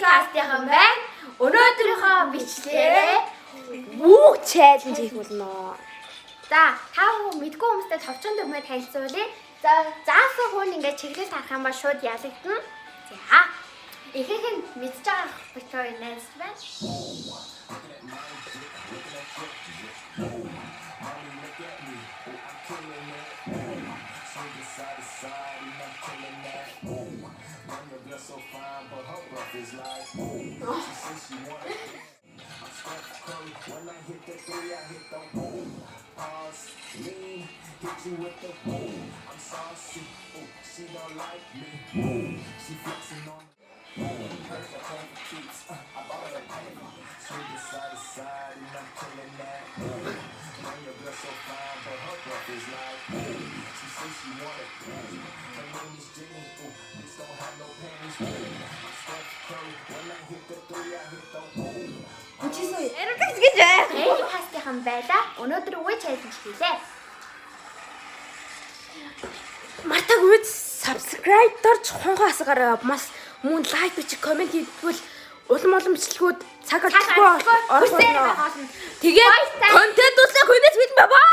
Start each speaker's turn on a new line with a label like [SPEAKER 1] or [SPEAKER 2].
[SPEAKER 1] кастийнхан байна. Өнөөдрийнхөө бичлэгээрээ бүх чаленж хийх болно. За, та бүхэн мэдгүй хүмүүстэй товчон дүрмээ танилцуулъя. За, заасан хүн ингээд чиглэл тарах юм бол шууд ялагдана. За, ихэнх нь мэдж байгаа битүүр найз байна.
[SPEAKER 2] Hit you with the boom. I'm saucy. Ooh, she don't like me. Boom. She flexing on me. Boom. Hurt the cheeks. I bought her a penny. Swing it side to side and I'm killing that. Boom. Man, your girl so fine, but her breath is like boom. She says she want it. Boom. Her name is Jenny. Ooh, bitch don't have no panties. Boom. I'm Steph Curry. When I hit the three, I hit the boom.
[SPEAKER 1] Эргэж гэж бай. Энэ кастийнхан байлаа. Өнөөдөр үе чаленж хийлээ.
[SPEAKER 3] Мартаагүй subscribe дорж хонхоо хасгаараа бас мөн лайк бичиг комент хийвэл улам олон бичлэгүүд цаг алдахгүй
[SPEAKER 1] Хүсээр байгаа болно.
[SPEAKER 3] тэгээд контент үзэх хүнээс бид баа.